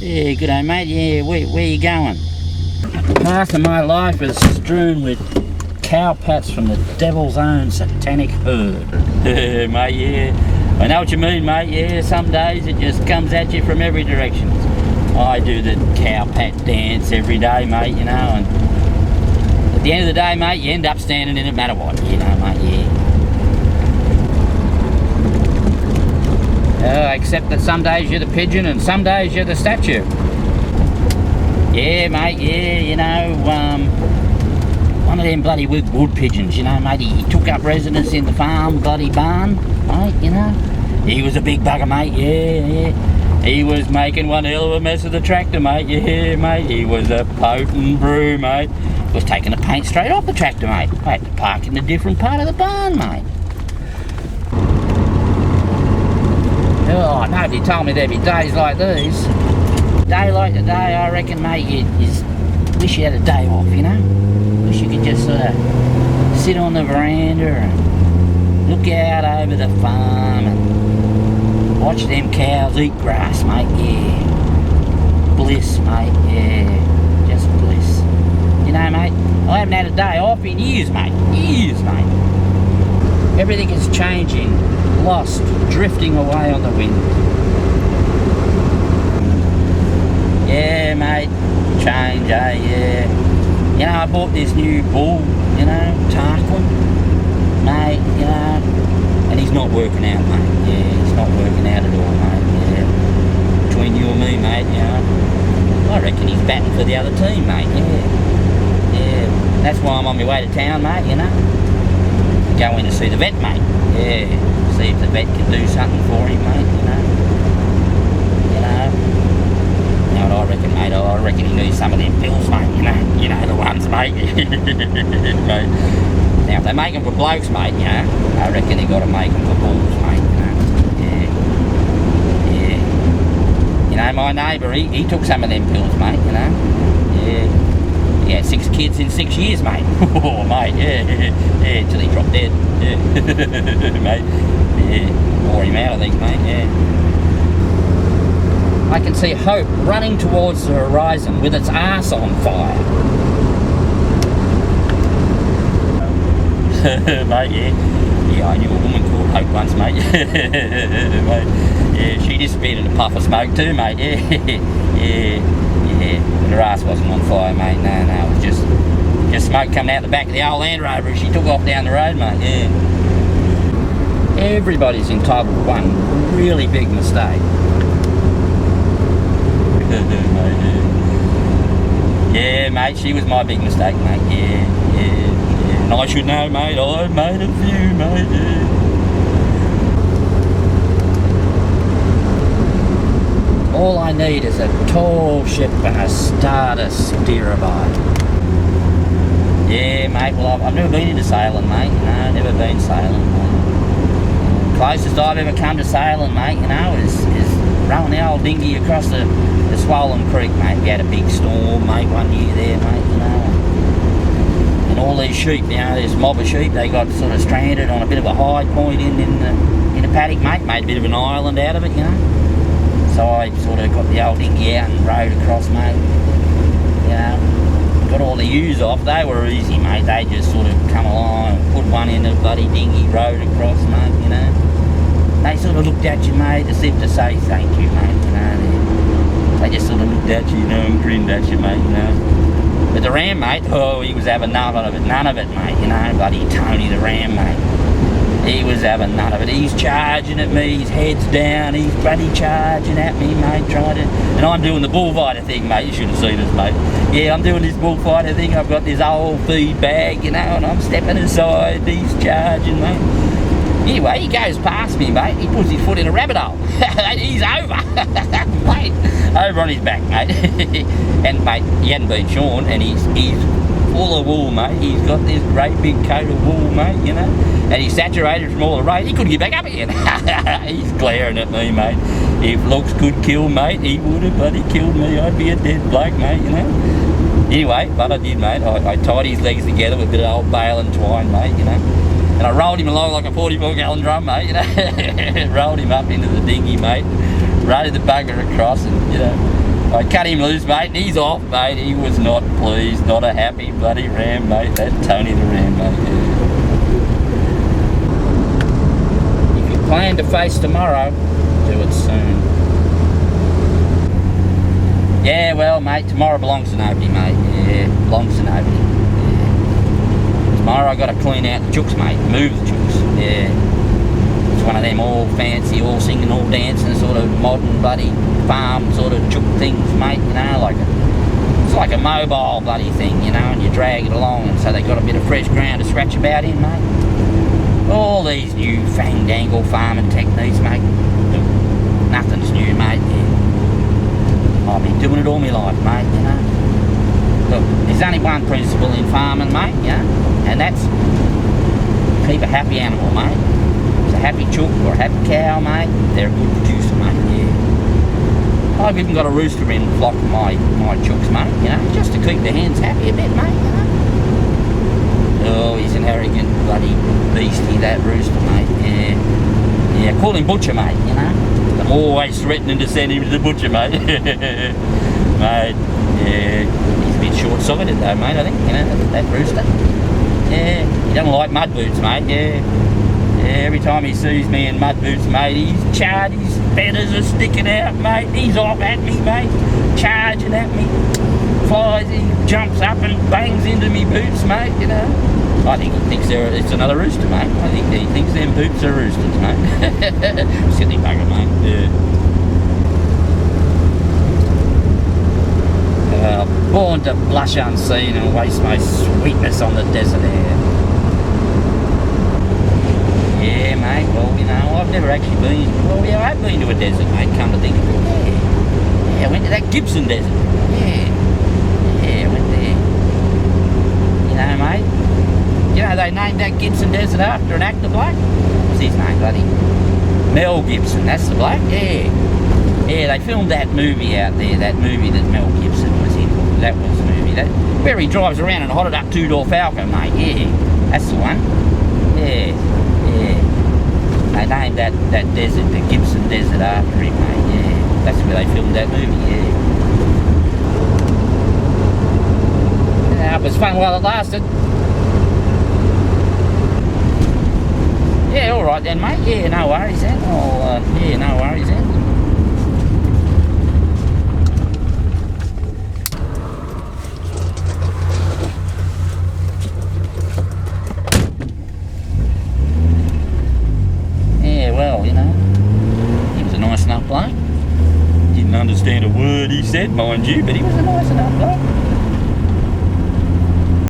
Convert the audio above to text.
Yeah, good day, mate. Yeah, where you going? Half of my life is strewn with cow pats from the devil's own satanic herd. Mate, yeah. I know what you mean, mate. Yeah, some days it just comes at you from every direction. I do the cow pat dance every day, mate, you know, and at the end of the day, mate, you end up standing in it no matter what, you know, mate, yeah. Except that some days you're the pigeon and some days you're the statue. Yeah, mate, yeah, you know, one of them bloody wood pigeons, you know, mate, he took up residence in the farm bloody barn, mate, you know. He was a big bugger, mate, yeah. He was making one hell of a mess of the tractor, mate, yeah, mate. He was a potent brew, mate. Was taking the paint straight off the tractor, mate. I had to park in a different part of the barn, mate. Oh, nobody told me there'd be days like these. A day like today, I reckon, mate, you wish you had a day off, you know? Wish you could just sort of sit on the veranda and look out over the farm and watch them cows eat grass, mate, yeah. Bliss, mate, yeah. Just bliss. You know, mate, I haven't had a day off in years, mate. Years, mate. Everything is changing, lost, drifting away on the wind. Yeah, mate, change, yeah. You know, I bought this new bull, you know, Tarquin, mate, you know, and he's not working out, mate. Yeah, he's not working out at all, mate, yeah. Between you and me, mate, you know, I reckon he's batting for the other team, mate, yeah. That's why I'm on my way to town, mate, you know. Go in to see the vet, mate. Yeah, see if the vet can do something for him, mate, you know. You know what I reckon, mate? I reckon he needs some of them pills, mate, you know the ones, mate. Mate. Now, if they make them for blokes, mate, you know, I reckon they got to make them for bulls, mate, you know. Yeah. You know, my neighbour, he took some of them pills, mate, you know. Yeah. He had 6 kids in 6 years, mate. Oh, mate, yeah, till he dropped dead, yeah. Mate, yeah, wore him out, I think, mate, yeah. I can see hope running towards the horizon with its arse on fire. Mate, yeah, I knew a woman called Hope once, mate. Mate, yeah, she disappeared in a puff of smoke too, mate, yeah. But her ass wasn't on fire, mate, no, it was just smoke coming out the back of the old Land Rover as she took off down the road, mate, yeah. Everybody's entitled to one really big mistake. Yeah, mate, she was my big mistake, mate, yeah. And I should know, mate, I've made a few, mate, yeah. All I need is a tall ship and a star to steer her by. Yeah, mate, well, I've never been into sailing, mate, you know, never been sailing, mate. Closest I've ever come to sailing, mate, you know, is rowing the old dinghy across the swollen creek, mate. We had a big storm, mate, one year there, mate, you know. And all these sheep, you know, this mob of sheep, they got sort of stranded on a bit of a high point in the paddock, mate. Made a bit of an island out of it, you know. So I sort of got the old dinghy out and rowed across, mate. You know, got all the ewes off. They were easy, mate. They just sort of come along and put one in the bloody dinghy, rowed across, mate, you know. They sort of looked at you, mate, as if to say thank you, mate, you know. They just sort of looked at you, you know, and grinned at you, mate, you know. But the ram, mate, oh, he was having none of it, mate, you know. Bloody Tony the ram, mate. He was having none of it. He's charging at me, his head's down, he's bloody charging at me, mate, trying to... And I'm doing the bullfighter thing, mate, you should have seen us, mate. Yeah, I'm doing this bullfighter thing, I've got this old feed bag, you know, and I'm stepping aside, he's charging, mate. Anyway, he goes past me, mate, he puts his foot in a rabbit hole. He's over, mate, over on his back, mate. And, mate, he hadn't been shorn, and he's full of wool, mate. He's got this great big coat of wool, mate, you know. And he's saturated from all the rain. He couldn't get back up again. He's glaring at me, mate. If looks could kill, mate, he would have bloody killed me. I'd be a dead bloke, mate, you know. Anyway, but I did, mate. I tied his legs together with a bit of old bale and twine, mate, you know. And I rolled him along like a 44-gallon drum, mate, you know. Rolled him up into the dinghy, mate. Rode the bugger across and, you know, I cut him loose, mate, and he's off, mate. He was not pleased, not a happy bloody ram, mate. That Tony the ram, mate. Yeah. If you plan to face tomorrow, do it soon. Yeah, well, mate, tomorrow belongs to nobody, mate. Yeah, belongs to nobody. Yeah. Tomorrow I got to clean out the chooks, mate. Move the chooks. Yeah. It's one of them all fancy, all singing, all dancing, sort of modern bloody farm sort of chook things, mate. You know, it's like a mobile bloody thing, you know, and you drag it along, and so they got a bit of fresh ground to scratch about in, mate. All these new fandangle farming techniques, mate. Nothing's new, mate. Yeah. I've been doing it all my life, mate, you know. Look, there's only one principle in farming, mate, you know, and that's keep a happy animal, mate. It's a happy chook or a happy cow, mate. They're a good producer, mate, yeah. I've even got a rooster in the flock of my chooks, mate, you know, just to keep the hens happy a bit, mate, you know. Oh, he's an arrogant bloody beastie, that rooster, mate, yeah. Yeah, call him Butcher, mate, you know. I'm always threatening to send him to the butcher, mate. Mate, yeah, he's a bit short-sighted though, mate, I think, you know, that rooster. Yeah, he doesn't like mud boots, mate, yeah. Yeah, every time he sees me in mud boots, mate, he's charred, his feathers are sticking out, mate. He's off at me, mate, charging at me. Flies, he jumps up and bangs into me boots, mate, you know. I think he thinks it's another rooster, mate. I think he thinks them boots are roosters, mate. Silly bugger, mate. Yeah. Born to blush unseen and waste my sweetness on the desert air. Yeah, mate. Well, you know, I've never actually been. Well, yeah, I've been to a desert, mate. Come to think of it. Yeah. Yeah, I went to that Gibson Desert. Yeah. Yeah, I went there. You know, mate. You know, they named that Gibson Desert after an actor bloke. What's his name, buddy? Mel Gibson, that's the bloke, yeah. Yeah, they filmed that movie out there, that movie that Mel Gibson was in. That was the movie, that where he drives around in a hotted up two-door Falcon, mate, yeah. That's the one. Yeah, yeah. They named that desert, the Gibson Desert, after him, mate, yeah. That's where they filmed that movie, yeah. Yeah, it was fun while it lasted. Yeah, alright then, mate. Yeah, no worries then. Yeah, no worries then. Yeah, well, you know, he was a nice enough bloke. Didn't understand a word he said, mind you, but he was a nice enough bloke.